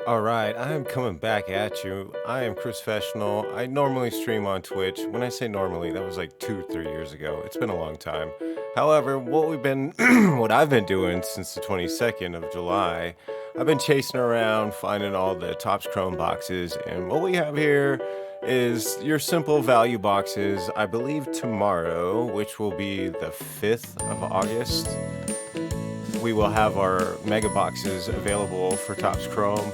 All right, I am coming back at you. I am Chris Professional. I normally stream on Twitch. When I say normally, that was like 2, 3 years ago. It's been a long time. However, what I've been doing since the 22nd of July, I've been chasing around, finding all the Topps Chrome boxes, and what we have here is your simple value boxes. I believe tomorrow, which will be the 5th of August, we will have our mega boxes available for Topps Chrome.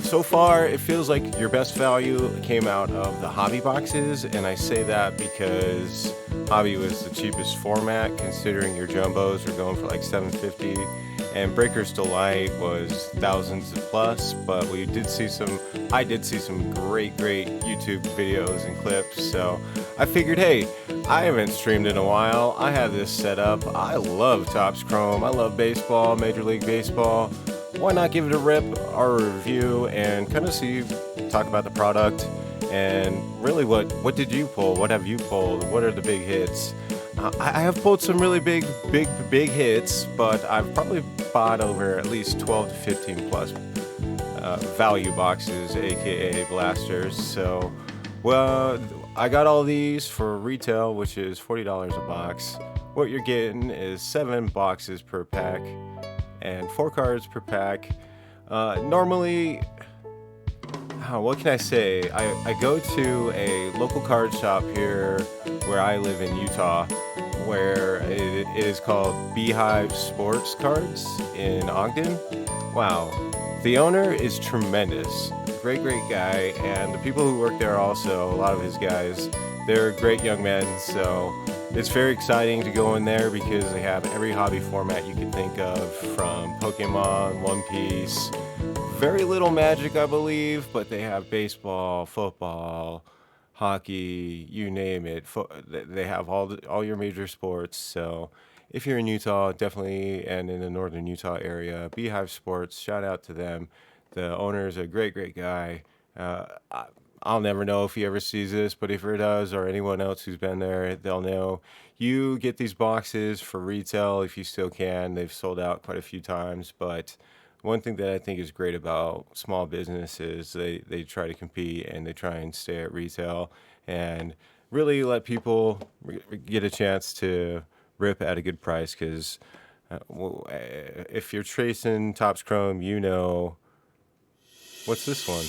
So far, it feels like your best value came out of the hobby boxes, and I say that because hobby was the cheapest format, considering your jumbos are going for like 750, and Breakers Delight was thousands plus. But I did see some great YouTube videos and clips. So I figured, hey, I haven't streamed in a while. I have this set up. I love Topps Chrome. I love baseball, Major League Baseball. Why not give it a rip, our review, and kind of talk about the product, and really what did you pull? What have you pulled? What are the big hits? I have pulled some really big hits, but I've probably bought over at least 12 to 15 plus value boxes, aka blasters. So, well, I got all these for retail, which is $40 a box. What you're getting is 7 boxes per pack and 4 cards per pack. Normally, what can I say? I go to a local card shop here where I live in Utah, where it is called Beehive Sports Cards in Ogden. Wow, the owner is tremendous. Great guy, and the people who work there also, a lot of his guys, they're great young men, so it's very exciting to go in there because they have every hobby format you could think of, from Pokemon, One Piece, very little Magic, I believe, but they have baseball, football, hockey, you name it. They have all your major sports. So if you're in Utah, definitely, and in the northern Utah area, Beehive Sports, shout out to them. The owner is a great guy. I'll never know if he ever sees this, but if he does, or anyone else who's been there, they'll know. You get these boxes for retail if you still can. They've sold out quite a few times, but one thing that I think is great about small businesses, they try to compete and they try and stay at retail and really let people get a chance to rip at a good price. Because if you're tracing Topps Chrome, you know, what's this one?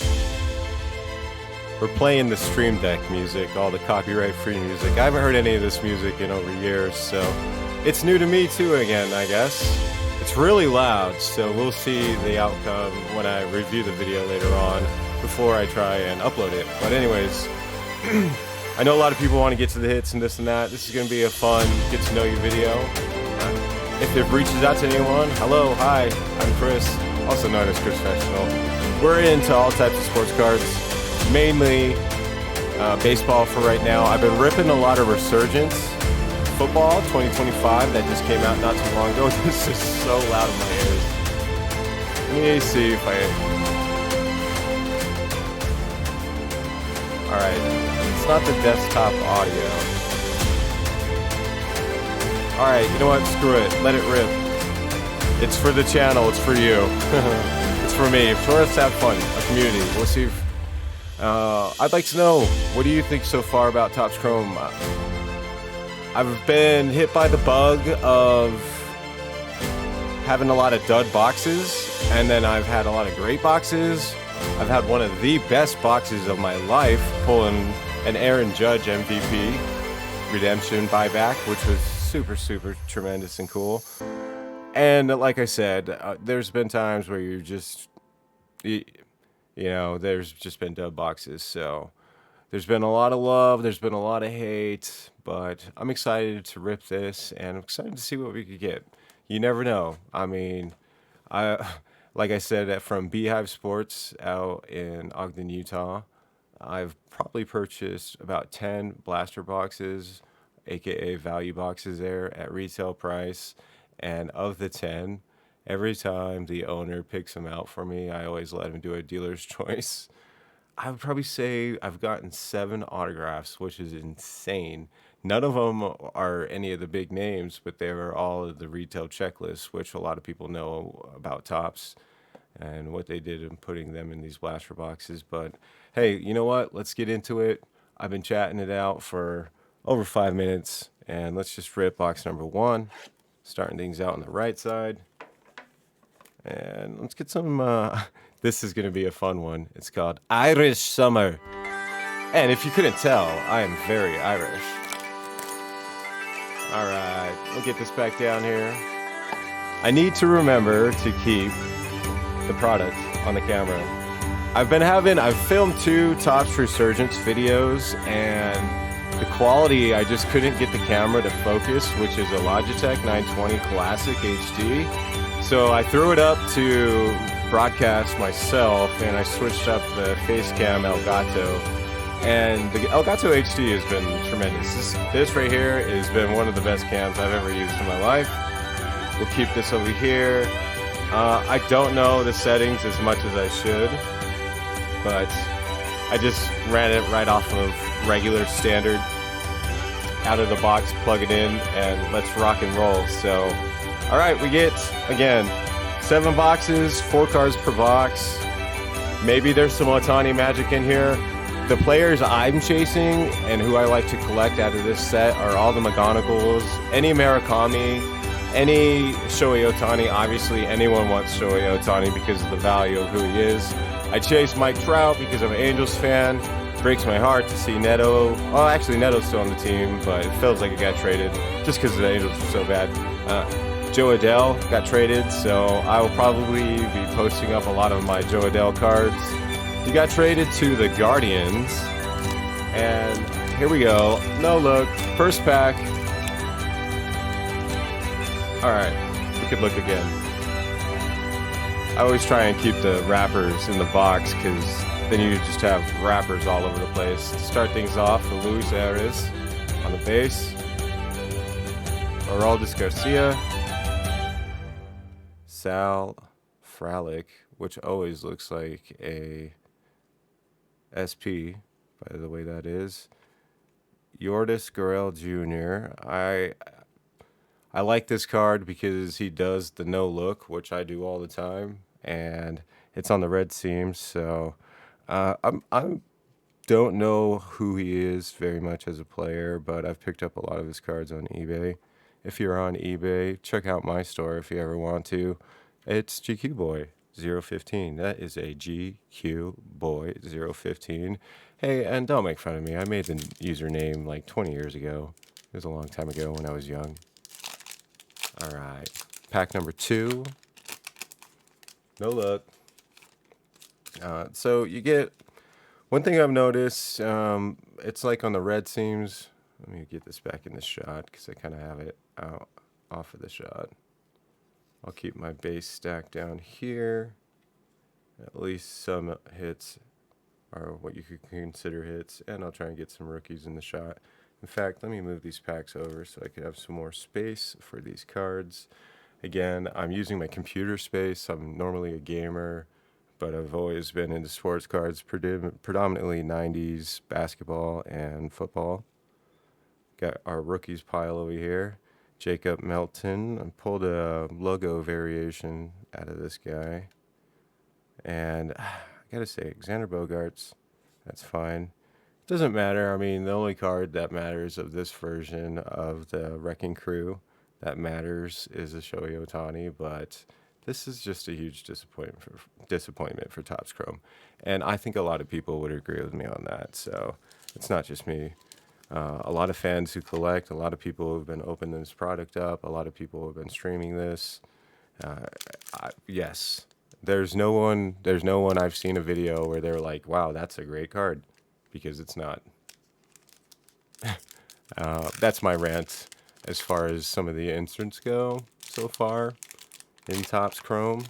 We're playing the Stream Deck music, all the copyright-free music. I haven't heard any of this music in over years, so it's new to me too again, I guess. It's really loud, so we'll see the outcome when I review the video later on before I try and upload it. But anyways, I know a lot of people want to get to the hits and this and that. This is going to be a fun get-to-know-you video. If it reaches out to anyone, hello, hi, I'm Chris, also known as Chris Professional. We're into all types of sports cards, mainly baseball for right now. I've been ripping a lot of Resurgence Football 2025 that just came out not too long ago. This is so loud in my ears. Let me see if I... Alright, it's not the desktop audio. Alright, you know what? Screw it. Let it rip. It's for the channel. It's for you. It's for me. For us to have fun. A community. We'll see if... I'd like to know, what do you think so far about Topps Chrome? I've been hit by the bug of having a lot of dud boxes, and then I've had a lot of great boxes. I've had one of the best boxes of my life, pulling an Aaron Judge MVP redemption buyback, which was super tremendous and cool. And like I said, there's been times where you're just, you know, there's just been dud boxes. So there's been a lot of love, there's been a lot of hate, but I'm excited to rip this, and I'm excited to see what we could get. You never know. I mean, like I said, from Beehive Sports out in Ogden, Utah, I've probably purchased about 10 blaster boxes, aka value boxes there at retail price. And of the 10, every time the owner picks them out for me, I always let him do a dealer's choice. I would probably say I've gotten 7 autographs, which is insane. None of them are any of the big names, but they were all of the retail checklists, which a lot of people know about Topps. and what they did in putting them in these blaster boxes. But hey, you know what? Let's get into it. I've been chatting it out for over 5 minutes, and let's just rip box number one, starting things out on the right side. And let's get some, this is going to be a fun one. It's called Irish Summer. And if you couldn't tell, I am very Irish. All right, we'll get this back down here. I need to remember to keep the product on the camera. I've filmed 2 Topps Resurgence videos, and the quality, I just couldn't get the camera to focus, which is a Logitech 920 Classic HD. So I threw it up to broadcast myself, and I switched up the face cam Elgato. And the Elgato HD has been tremendous. This right here has been one of the best cams I've ever used in my life. We'll keep this over here. I don't know the settings as much as I should, but I just ran it right off of regular standard, out of the box, plug it in, and let's rock and roll. So, all right, we get, again, 7 boxes, 4 cards per box. Maybe there's some Ohtani magic in here. The players I'm chasing and who I like to collect out of this set are all the McGonagalls, any Murakami, any Shohei Ohtani. Obviously, anyone wants Shohei Ohtani because of the value of who he is. I chase Mike Trout because I'm an Angels fan. Breaks my heart to see Neto. Well, actually, Neto's still on the team, but it feels like it got traded just because the Angels were so bad. Joe Adell got traded, so I will probably be posting up a lot of my Joe Adell cards. He got traded to the Guardians, and here we go. No look, first pack. All right, we could look again. I always try and keep the wrappers in the box because then you just have wrappers all over the place. To start things off, the Luis Arias on the base. Aroldis Garcia. Sal Frelick, which always looks like a SP, by the way that is. Yordis Gurriel Jr. I like this card because he does the no look, which I do all the time, and it's on the red seams. So I don't know who he is very much as a player, but I've picked up a lot of his cards on eBay. If you're on eBay, check out my store if you ever want to. It's GQ Boy 015. That is a GQ Boy 015. Hey, and don't make fun of me. I made the username like 20 years ago. It was a long time ago when I was young. All right, pack number 2. No look. So you get, one thing I've noticed, it's like on the red seams. Let me get this back in the shot because I kind of have it out off of the shot. I'll keep my base stack down here. At least some hits are what you could consider hits, and I'll try and get some rookies in the shot. In fact, let me move these packs over so I could have some more space for these cards. Again, I'm using my computer space. I'm normally a gamer, but I've always been into sports cards, predominantly 90s basketball and football. Got our rookies pile over here. Jacob Melton. I pulled a logo variation out of this guy. And I gotta say, Xander Bogaerts, that's fine. Doesn't matter. I mean, the only card that matters of this version of the Wrecking Crew that matters is a Shohei Ohtani, but this is just a huge disappointment for Topps Chrome. And I think a lot of people would agree with me on that, so it's not just me. A lot of fans who collect, a lot of people who have been opening this product up, a lot of people who have been streaming this. Yes, there's no one I've seen a video where they're like, wow, that's a great card, because it's not. That's my rant as far as some of the inserts go so far in Topps Chrome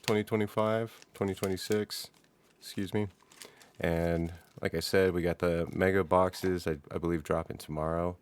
2025, 2026, excuse me. And like I said, we got the mega boxes, I believe, dropping tomorrow.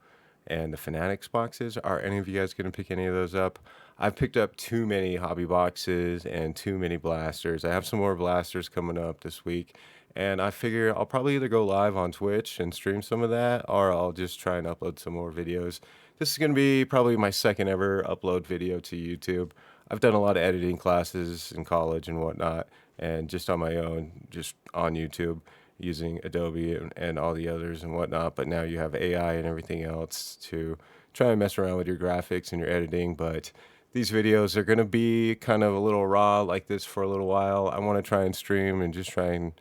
And the Fanatics boxes. Are any of you guys going to pick any of those up? I've picked up too many hobby boxes and too many blasters. I have some more blasters coming up this week. And I figure I'll probably either go live on Twitch and stream some of that, or I'll just try and upload some more videos. This is going to be probably my second ever upload video to YouTube. I've done a lot of editing classes in college and whatnot, and just on my own, just on YouTube using Adobe and all the others and whatnot. But now you have AI and everything else to try and mess around with your graphics and your editing. But these videos are going to be kind of a little raw like this for a little while. I want to try and stream and just try and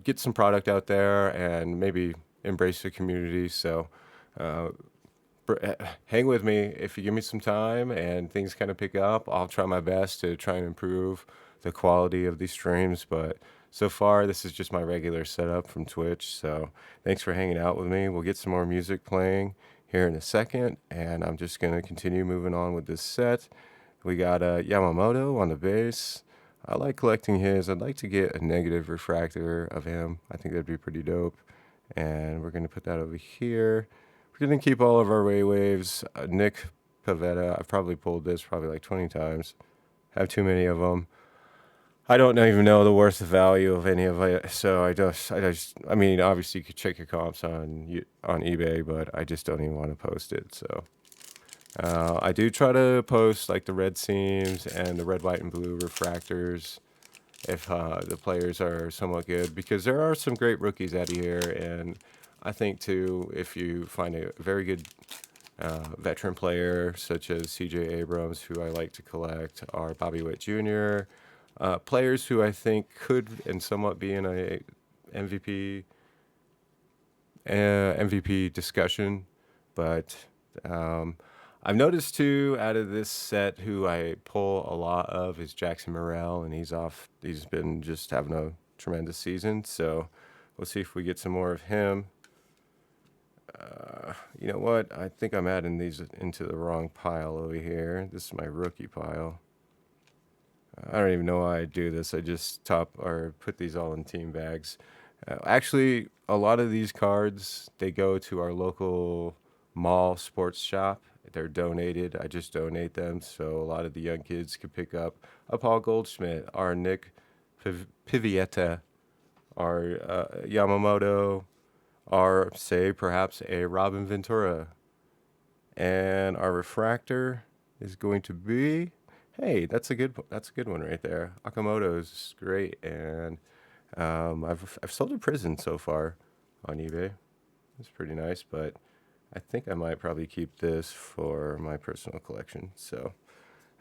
get some product out there and maybe embrace the community. So hang with me. If you give me some time and things kind of pick up, I'll try my best to try and improve the quality of these streams. But so far, this is just my regular setup from Twitch. So thanks for hanging out with me. We'll get some more music playing here in a second, and I'm just going to continue moving on with this set. We got Yamamoto on the bass. I like collecting his. I'd like to get a negative refractor of him. I think that'd be pretty dope. And we're going to put that over here. We're going to keep all of our Ray Waves. Nick Pavetta, I've probably pulled this probably like 20 times. Have too many of them. I don't even know the worth of value of any of it, so I mean, obviously you could check your comps on eBay, but I just don't even want to post it. So I do try to post like the red seams and the red, white, and blue refractors if the players are somewhat good, because there are some great rookies out here, and I think too, if you find a very good veteran player such as CJ Abrams, who I like to collect, or Bobby Witt Jr., players who I think could and somewhat be in a MVP discussion, but I've noticed too, out of this set, who I pull a lot of is Jackson Morrell, and he's been just having a tremendous season. So we'll see if we get some more of him. You know what? I think I'm adding these into the wrong pile over here. This is my rookie pile. I don't even know why I do this. I just put these all in team bags. Actually, a lot of these cards, they go to our local mall sports shop. They're donated. I just donate them, so a lot of the young kids could pick up a Paul Goldschmidt, our Nick Pivietta, our Yamamoto, or say perhaps a Robin Ventura. And our refractor is going to be, hey, that's a good one right there. Akamoto is great, and I've sold a Prison so far on eBay. It's pretty nice, but I think I might probably keep this for my personal collection. So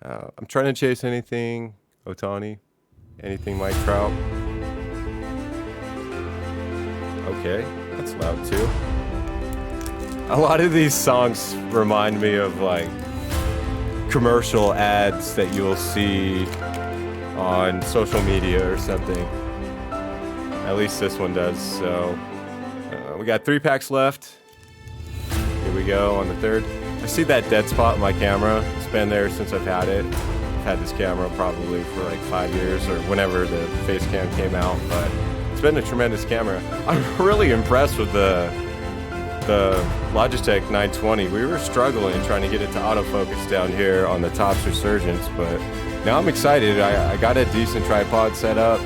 I'm trying to chase anything Ohtani, anything Mike Trout. Okay, that's loud too. A lot of these songs remind me of like commercial ads that you'll see on social media or something. At least this one does. So we got 3 packs left. Here we go on the third. I see that dead spot in my camera. It's been there since I've had it. I've had this camera probably for like 5 years or whenever the face cam came out, but it's been a tremendous camera. I'm really impressed with the Logitech 920. We were struggling trying to get it to autofocus down here on the Topps Resurgence, but now I'm excited. I got a decent tripod set up,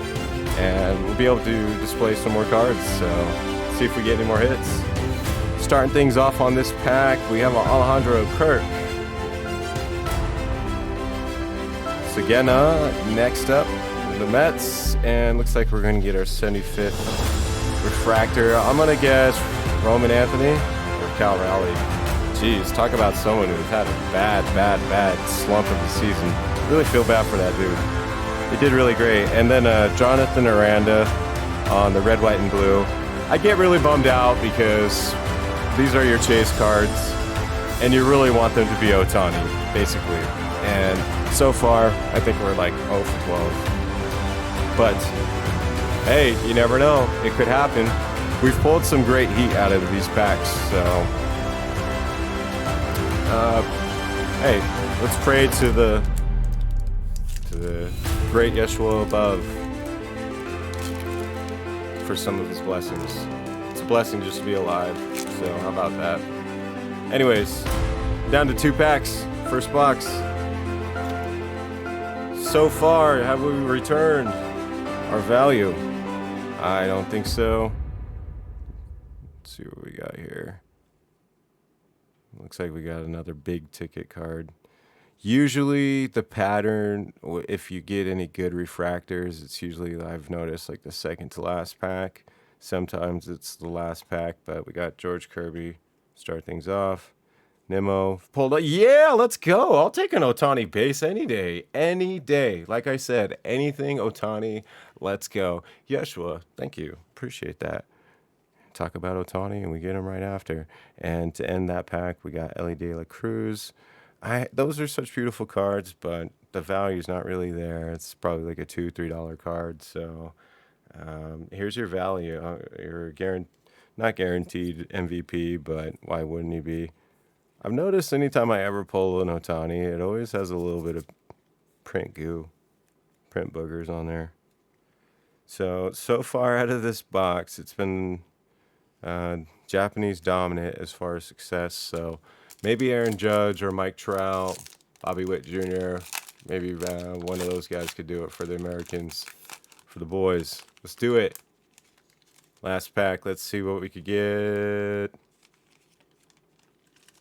and we'll be able to display some more cards, so see if we get any more hits. Starting things off on this pack, we have Alejandro Kirk. Segena next up, the Mets, and looks like we're going to get our 75th refractor. I'm going to guess Roman Anthony or Cal Raleigh. Jeez, talk about someone who's had a bad slump of the season. Really feel bad for that dude. He did really great. And then Jonathan Aranda on the red, white, and blue. I get really bummed out because these are your chase cards, and you really want them to be Ohtani, basically. And so far, I think we're like 0 for 12. But hey, you never know. It could happen. We've pulled some great heat out of these packs, so hey, let's pray to the great Yeshua above for some of his blessings. It's a blessing just to be alive, so how about that? Anyways, down to 2 packs, first box. So far, have we returned our value? I don't think so. Let's see what we got here. Looks like we got another big ticket card. Usually the pattern, if you get any good refractors, it's usually, I've noticed, like the second to last pack. Sometimes it's the last pack, but we got George Kirby start things off. Nemo pulled up. Yeah, let's go. I'll take an Otani base any day. Any day. Like I said, anything Otani, let's go. Yeshua, thank you. Appreciate that. Talk about Otani, and we get him right after. And to end that pack, we got Ellie De La Cruz. Those are such beautiful cards, but the value's not really there. It's probably like a $2-3 card. So here's your value. Your not guaranteed MVP, but why wouldn't he be? I've noticed anytime I ever pull an Otani, it always has a little bit of print boogers on there. So far out of this box, it's been Japanese dominant as far as success. So maybe Aaron Judge or Mike Trout, Bobby Witt Jr., maybe one of those guys could do it for the Americans, for the boys. Let's do it. Last pack. Let's see what we could get.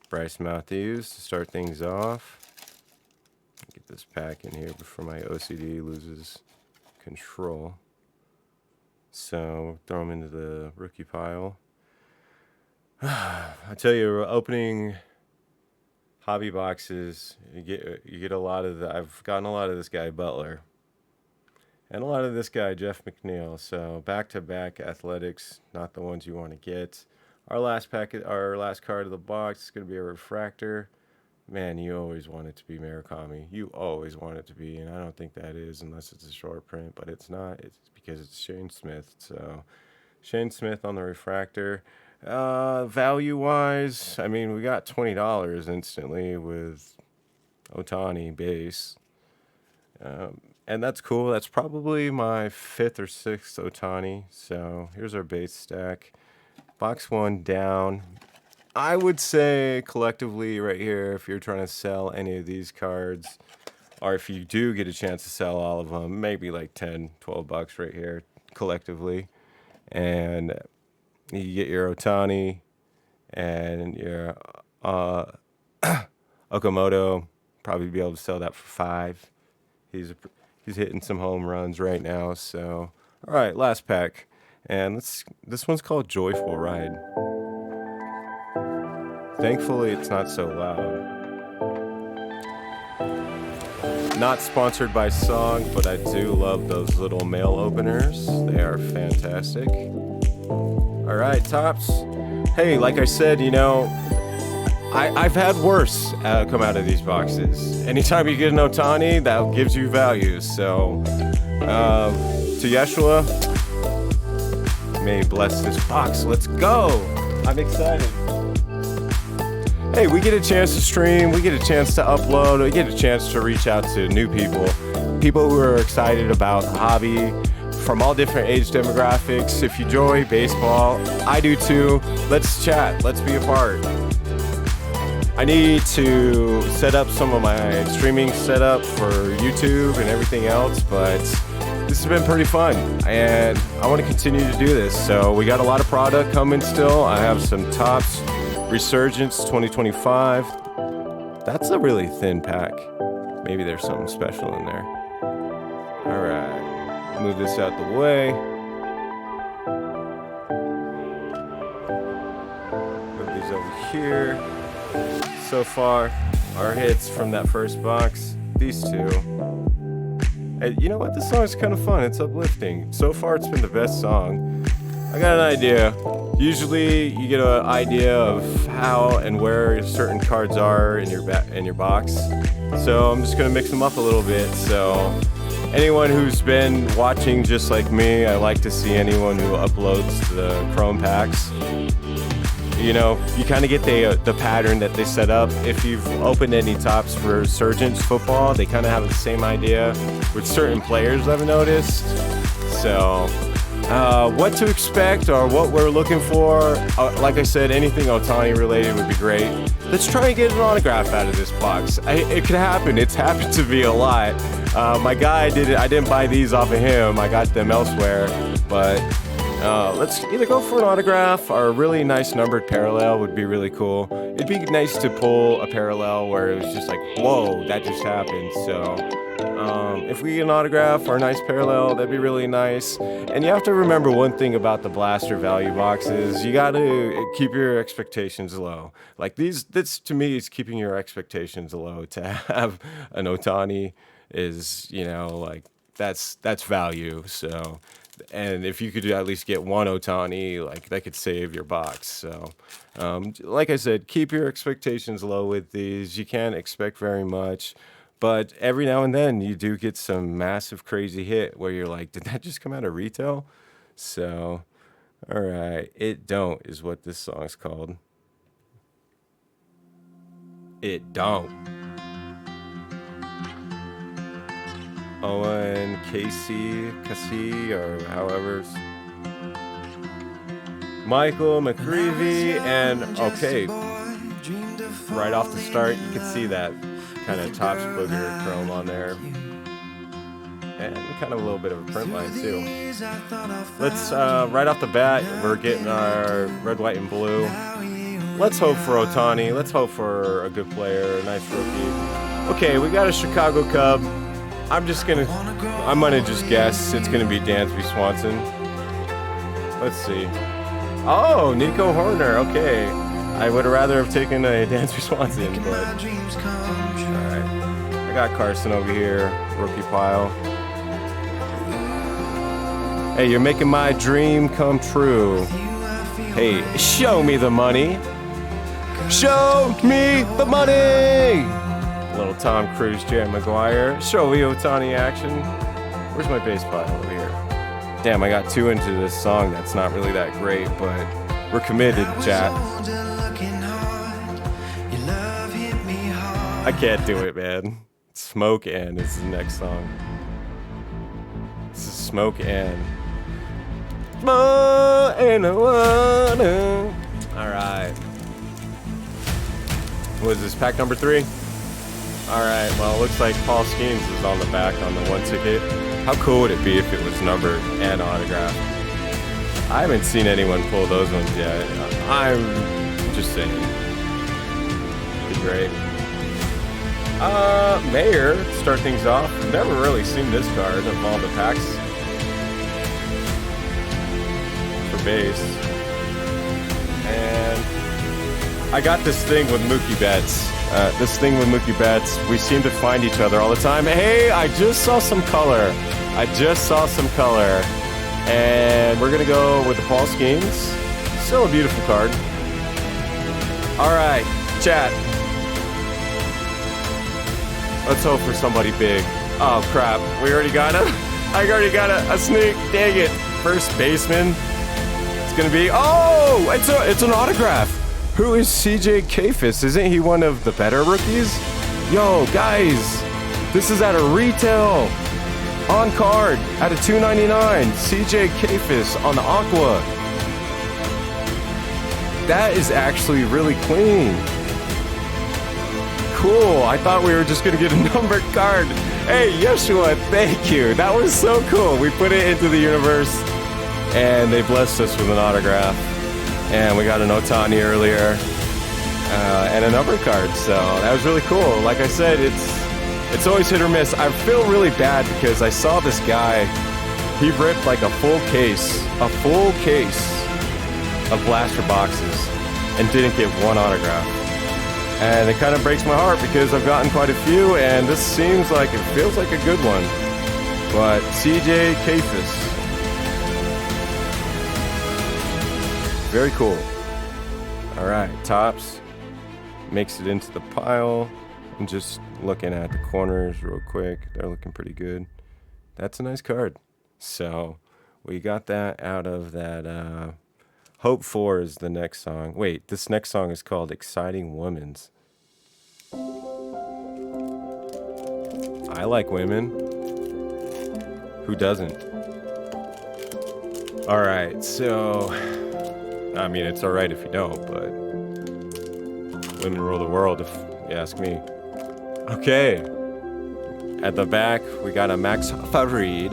Bryce Matthews to start things off. Get this pack in here before my OCD loses control. So throw them into the rookie pile. I tell you, opening hobby boxes, you get a lot of I've gotten a lot of this guy Butler, and a lot of this guy Jeff McNeil. So back-to-back athletics, not the ones you want to get. Our last card of the box is going to be a refractor. Man, you always want it to be Murakami. You always want it to be, and I don't think that is unless it's a short print, but it's not. It's because it's Shane Smith. So Shane Smith on the refractor. Value-wise, I mean, we got $20 instantly with Otani base. And that's cool. That's probably my 5th or 6th Otani. So here's our base stack. Box 1 down. I would say collectively right here, if you're trying to sell any of these cards, or if you do get a chance to sell all of them, maybe like $10-12 right here collectively. And you get your Otani and your Okamoto. Probably be able to sell that for $5. He's hitting some home runs right now. So, all right, last pack. And this one's called Joyful Ride. Thankfully, it's not so loud. Not sponsored by Song, but I do love those little mail openers. They are fantastic. All right, Topps. Hey, like I said, I've had worse come out of these boxes. Anytime you get an Otani, that gives you value. So, to Yeshua, may bless this box. Let's go. I'm excited. Hey, we get a chance to stream, we get a chance to upload, we get a chance to reach out to new people who are excited about the hobby from all different age demographics. If you enjoy baseball, I do too. Let's chat, let's be a part. I need to set up some of my streaming setup for YouTube and everything else, but this has been pretty fun, and I want to continue to do this. So we got a lot of product coming still. I have some Topps Resurgence 2025. That's a really thin pack. Maybe there's something special in there. All right, move this out the way. Move these over here. So far, our hits from that first box, these two. And you know what? This song is kind of fun. It's uplifting. So far, it's been the best song. I got an idea. Usually, you get an idea of how and where certain cards are in your box. So I'm just gonna mix them up a little bit. So anyone who's been watching just like me, I like to see anyone who uploads the Chrome packs. You kind of get the pattern that they set up. If you've opened any Topps Resurgence football, they kind of have the same idea with certain players I've noticed. So what to expect or what we're looking for, like I said, anything Otani related would be great. Let's try and get an autograph out of this box. It could happen. It's happened to me a lot. My guy did it. I didn't buy these off of him. I got them elsewhere. But let's either go for an autograph or a really nice numbered parallel would be really cool. it'd be nice to pull a parallel where it was just like, whoa, that just happened. So if we get an autograph or a nice parallel, that'd be really nice. And you have to remember one thing about the blaster value boxes. You got to keep your expectations low. Like this to me is keeping your expectations low. To have an Otani is, like that's value. So, and if you could at least get one Otani, like that could save your box. So, like I said, keep your expectations low with these. You can't expect very much. But every now and then you do get some massive crazy hit where you're like, did that just come out of retail? So, all right. It Don't is what this song's called. It Don't. Owen Casey, or however. Michael McCreevy, and okay, right off the start, you can see that kind of Topps booger chrome on there, and kind of a little bit of a print line too. Let's right off the bat, we're getting our red, white, and blue. Let's hope for Otani. Let's hope for a good player, a nice rookie. Okay, we got a Chicago Cub. I'm gonna just guess it's gonna be Dansby Swanson. Let's see. Oh, Nico Horner. Okay, I would have rather have taken a Dansby Swanson, but all right. I got Carson over here, rookie pile. Hey, you're making my dream come true. Hey, show me the money. Show me the money. Little Tom Cruise, Jerry Maguire. Show me Otani action. Where's my base pile over here? Damn, I got too into this song that's not really that great, but we're committed, chat. I can't do it, man. Smoke and is the next song. This is Smoke and. Smoke and water. All right. What is this, pack number 3? All right, well, it looks like Paul Skeens is on the back on the one ticket. How cool would it be if it was numbered and autographed? I haven't seen anyone pull those ones yet. I'm just saying. It'd be great. Mayor, start things off. I've never really seen this card of all the packs for base. And I got this thing with Mookie Betts. We seem to find each other all the time. Hey, I just saw some color. And we're going to go with the Paul Skeens. Still a beautiful card. All right, chat. Let's hope for somebody big. Oh, crap. I already got a sneak. Dang it. First baseman. It's going to be... Oh, it's an autograph. Who is CJ Kafis? Isn't he one of the better rookies? Yo, guys, this is at a retail on card at a $2.99. CJ Kafis on the Aqua. That is actually really clean. Cool. I thought we were just gonna get a numbered card. Hey, Yeshua, thank you. That was so cool. We put it into the universe, and they blessed us with an autograph. And we got an Otani earlier, and a number card, so that was really cool. Like I said, it's always hit or miss. I feel really bad because I saw this guy, he ripped like a full case of blaster boxes and didn't get one autograph. And it kind of breaks my heart because I've gotten quite a few, and this feels like a good one. But CJ Kafis. Very cool. All right, Topps makes it into the pile. I'm just looking at the corners real quick. They're looking pretty good. That's a nice card. So we got that out of that. Hope 4 is the next song. Wait, this next song is called Exciting Women's. I like women. Who doesn't? All right, so... I mean, it's all right if you don't, but women rule the world, if you ask me. Okay. At the back, we got a Max Farid.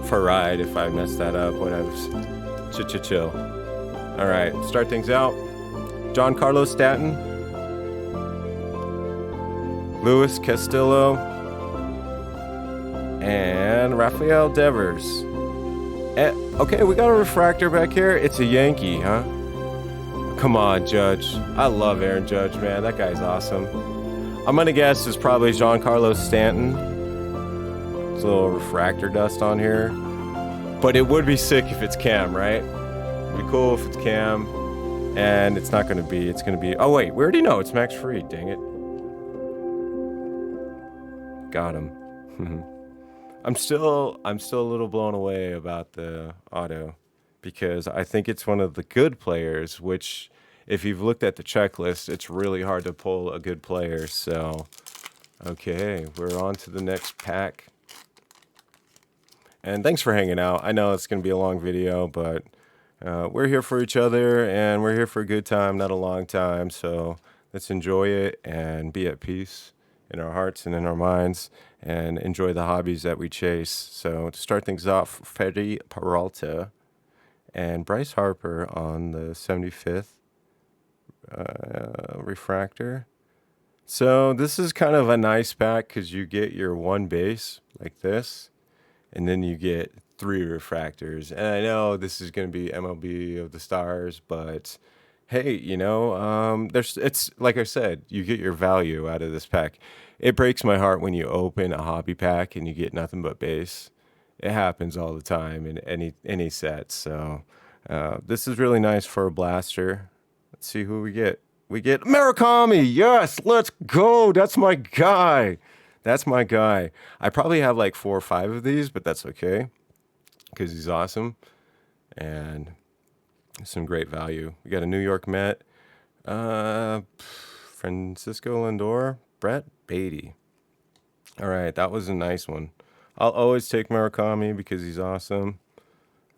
Farid, if I messed that up, whatever. Chill. All right, start things out. John Carlos Stanton, Luis Castillo, and Rafael Devers. Okay, we got a refractor back here. It's a Yankee, huh? Come on, Judge. I love Aaron Judge, man. That guy's awesome. I'm going to guess it's probably John Carlos Stanton. There's a little refractor dust on here. But it would be sick if it's Cam, right? It'd be cool if it's Cam. And it's not going to be. It's going to be... Oh, wait. We already know it's Max Fried. Dang it. Got him. I'm still a little blown away about the auto because I think it's one of the good players, which if you've looked at the checklist, it's really hard to pull a good player. So, okay, we're on to the next pack. And thanks for hanging out. I know it's going to be a long video, but we're here for each other and we're here for a good time, not a long time. So let's enjoy it and be at peace in our hearts and in our minds and enjoy the hobbies that we chase. So to start things off, Freddie Peralta and Bryce Harper on the 75th refractor. So this is kind of a nice pack because you get your one base like this, and then you get 3 refractors. And I know this is going to be MLB of the Stars, but hey, it's like I said, you get your value out of this pack. It breaks my heart when you open a hobby pack and you get nothing but base. It happens all the time in any set. So this is really nice for a blaster. Let's see who we get. We get Murakami. Yes, let's go. That's my guy. That's my guy. I probably have like 4 or 5 of these, but that's okay because he's awesome and some great value. We got a New York Met, Francisco Lindor, Brett Beatty. All right, that was a nice one. I'll always take Murakami because he's awesome.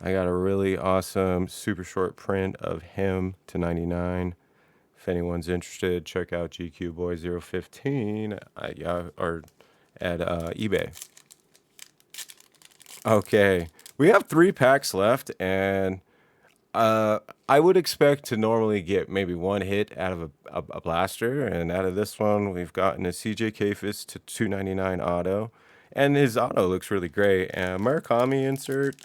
I got a really awesome super short print of him to 99. If anyone's interested, check out GQBoy015 or at eBay. Okay, we have 3 packs left, and I would expect to normally get maybe 1 hit out of a blaster, and out of this one, we've gotten a CJ Kayfus to 299 auto, and his auto looks really great. And Murakami insert,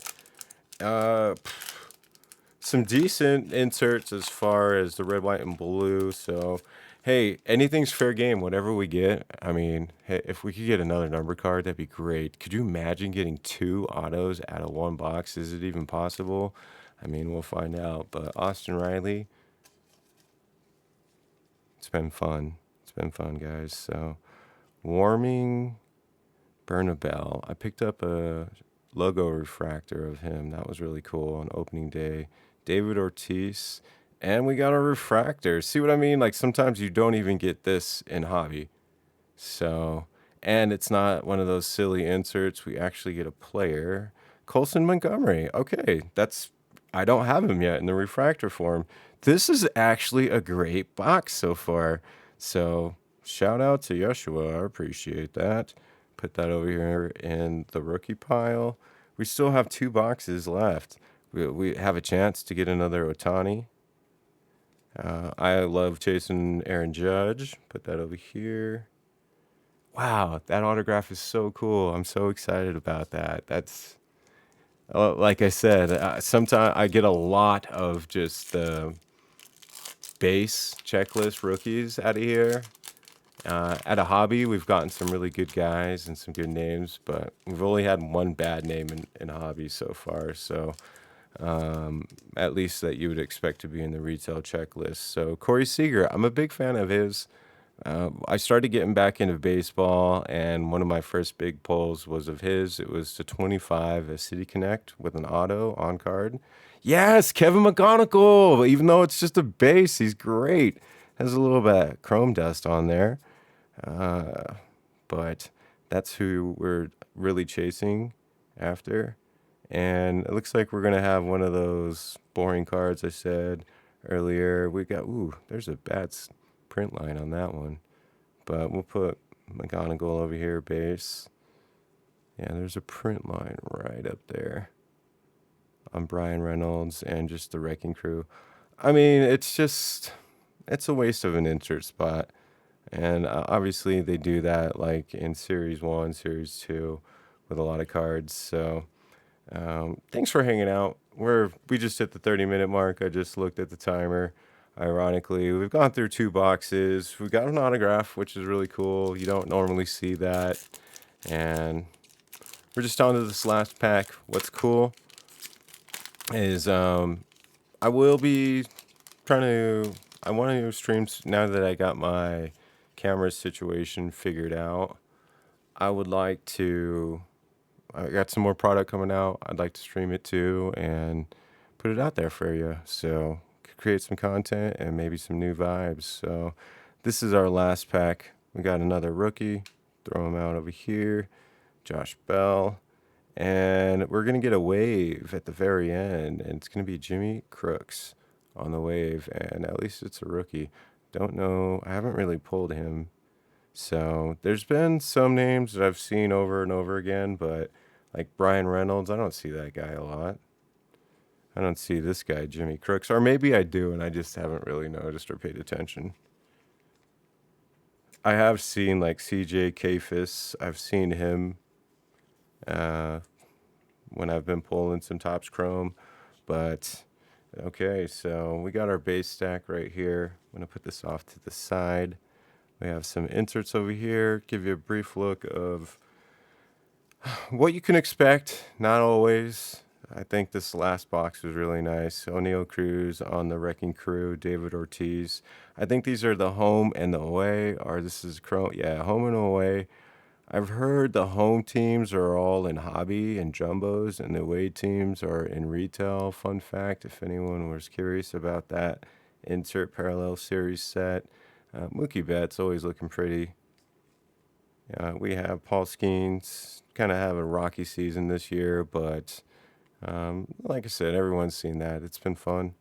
some decent inserts as far as the red, white, and blue. So, hey, anything's fair game. Whatever we get, I mean, hey, if we could get another number card, that'd be great. Could you imagine getting 2 autos out of 1 box? Is it even possible? I mean, we'll find out. But Austin Riley, it's been fun. It's been fun, guys. So, Warming Bernabel. I picked up a logo refractor of him. That was really cool on opening day. David Ortiz. And we got a refractor. See what I mean? Like, sometimes you don't even get this in hobby. So, and it's not one of those silly inserts. We actually get a player. Colson Montgomery. Okay, I don't have him yet in the refractor form. This is actually a great box so far. So shout out to Yeshua. I appreciate that. Put that over here in the rookie pile. We still have 2 boxes left. We have a chance to get another Ohtani. I love chasing Aaron Judge. Put that over here. Wow, that autograph is so cool. I'm so excited about that. That's... like I said, sometimes I get a lot of just the base checklist rookies out of here. At a hobby, we've gotten some really good guys and some good names, but we've only had 1 bad name in hobby so far. So at least that you would expect to be in the retail checklist. So Corey Seager, I'm a big fan of his. I started getting back into baseball, and one of my first big pulls was of his. It was to 25, a City Connect with an auto on card. Yes, Kevin McGonigal. Even though it's just a base, he's great. Has a little bit of chrome dust on there. But that's who we're really chasing after. And it looks like we're going to have one of those boring cards I said earlier. We got, there's a bad print line on that one. But we'll put McGonigal over here, base. Yeah, there's a print line right up there on Brian Reynolds and just the Wrecking Crew. I mean, it's just, it's a waste of an insert spot. And obviously, they do that like in Series 1, Series 2 with a lot of cards. So, thanks for hanging out. We just hit the 30-minute mark. I just looked at the timer. Ironically, we've gone through 2 boxes. We got an autograph, which is really cool. You don't normally see that. And we're just on to this last pack. What's cool is I will be trying to. I want to stream now that I got my camera situation figured out. I would like to. I got some more product coming out. I'd like to stream it too and put it out there for you. So create some content and maybe some new vibes. So this is our last pack. We got another rookie. Throw him out over here. Josh Bell. And we're going to get a wave at the very end. And it's going to be Jimmy Crooks on the wave. And at least it's a rookie. Don't know. I haven't really pulled him. So there's been some names that I've seen over and over again, but like Brian Reynolds, I don't see that guy a lot. I don't see this guy, Jimmy Crooks. Or maybe I do, and I just haven't really noticed or paid attention. I have seen like CJ Kafis. I've seen him when I've been pulling some Topps Chrome. But okay, so we got our base stack right here. I'm going to put this off to the side. We have some inserts over here. Give you a brief look of what you can expect. Not always. I think this last box was really nice. O'Neal Cruz on the Wrecking Crew. David Ortiz. I think these are the home and the away. Or this is Chrome. Yeah, home and away. I've heard the home teams are all in hobby and jumbos, and the away teams are in retail. Fun fact, if anyone was curious about that insert parallel series set. Mookie Betts always looking pretty. We have Paul Skeens, kind of have a rocky season this year, but like I said, everyone's seen that. It's been fun.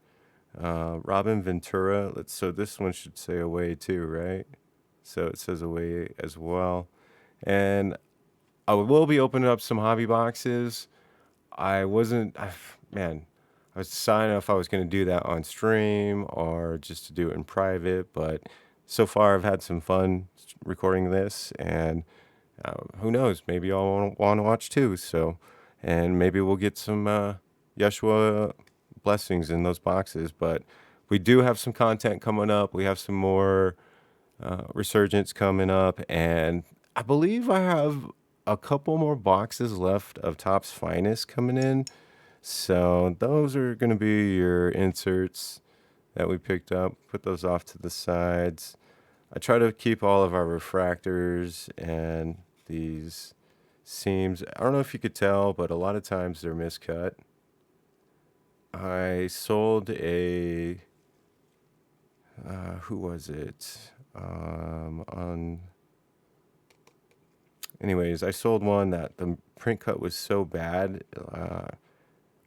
Robin Ventura. So this one should say away too, right? So it says away as well. And I will be opening up some hobby boxes. I wasn't, man, I was deciding if I was going to do that on stream or just to do it in private, but so far I've had some fun recording this, and who knows, maybe y'all want to watch too. So, and maybe we'll get some Yeshua blessings in those boxes. But we do have some content coming up. We have some more resurgence coming up, and I believe I have a couple more boxes left of Topps Finest coming in. So those are going to be your inserts that we picked up. Put those off to the sides. I try to keep all of our refractors and these seams. I don't know if you could tell, but a lot of times they're miscut. I sold a who was it? Anyways, I sold one that the print cut was so bad.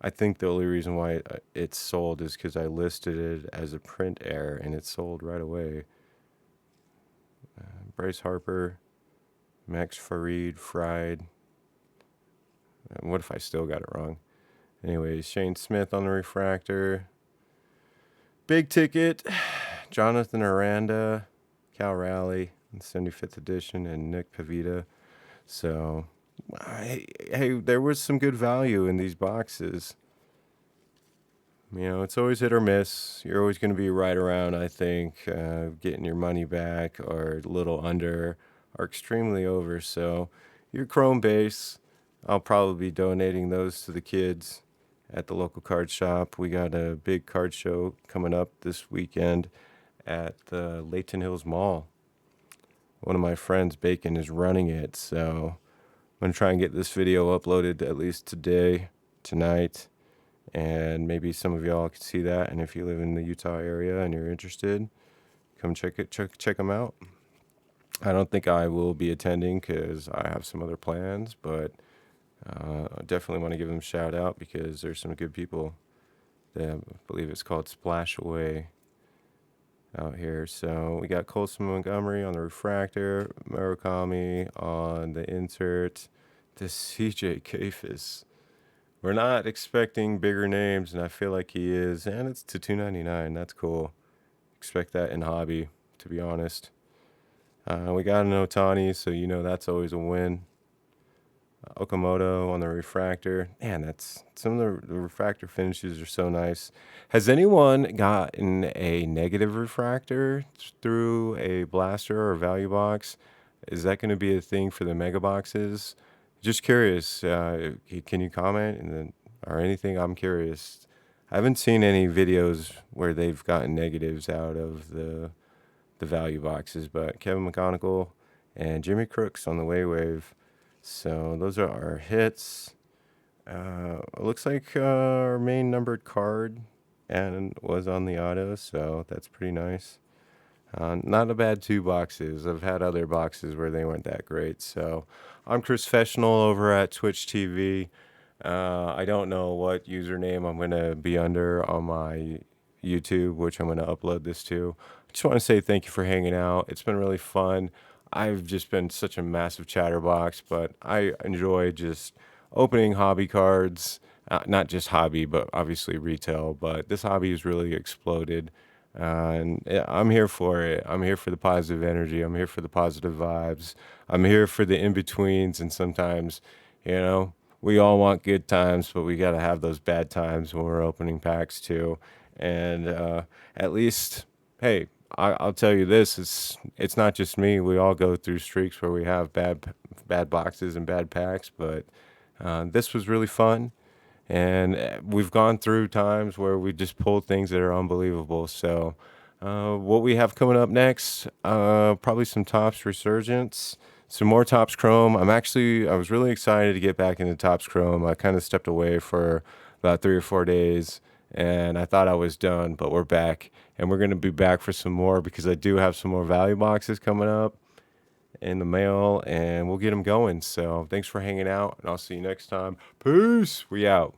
I think the only reason why it sold is because I listed it as a print error, and it sold right away. Bryce Harper, Max Farid, Fried. What if I still got it wrong? Anyways, Shane Smith on the refractor. Big ticket, Jonathan Aranda, Cal Raleigh, 75th edition, and Nick Pavita. So, hey, there was some good value in these boxes. You know, it's always hit or miss. You're always going to be right around, I think, getting your money back or a little under or extremely over. So, your Chrome base, I'll probably be donating those to the kids at the local card shop. We got a big card show coming up this weekend at the Layton Hills Mall. One of my friends, Bacon, is running it, so I'm going to try and get this video uploaded at least today, tonight, and maybe some of y'all can see that. And if you live in the Utah area and you're interested, come check them out. I don't think I will be attending because I have some other plans, but I definitely want to give them a shout out because there's some good people. I believe it's called Splash Away out here. So we got Colson Montgomery on the refractor, Murakami on the insert, this CJ Kafis. We're not expecting bigger names, and I feel like he is, and it's to $2.99. That's cool. Expect that in hobby, to be honest. We got an Otani, so that's always a win. Okamoto on the refractor. Man, that's some of the refractor finishes are so nice. Has anyone gotten a negative refractor through a blaster or value box? Is that going to be a thing for the mega boxes? Just curious. Can you comment and then or anything? I'm curious. I haven't seen any videos where they've gotten negatives out of the value boxes, but Kevin McConicle and Jimmy Crooks on the way wave. So those are our hits. It looks like our main numbered card and was on the auto, so that's pretty nice. Not a bad two boxes. I've had other boxes where they weren't that great. So I'm Chris Professional over at Twitch TV. I don't know what username I'm going to be under on my YouTube, which I'm going to upload this to. I just want to say thank you for hanging out. It's been really fun. I've just been such a massive chatterbox, but I enjoy just opening hobby cards. Not just hobby, but obviously retail. But this hobby has really exploded. And yeah, I'm here for it. I'm here for the positive energy. I'm here for the positive vibes. I'm here for the in betweens. And sometimes, we all want good times, but we got to have those bad times when we're opening packs too. And at least, hey, I'll tell you this: it's not just me. We all go through streaks where we have bad boxes and bad packs. But this was really fun. And we've gone through times where we just pulled things that are unbelievable. So, what we have coming up next, probably some Topps Resurgence, some more Topps Chrome. I was really excited to get back into Topps Chrome. I kind of stepped away for about 3 or 4 days, and I thought I was done, but we're back. And we're going to be back for some more because I do have some more value boxes coming up in the mail, and we'll get them going. So thanks for hanging out, and I'll see you next time. Peace. We out.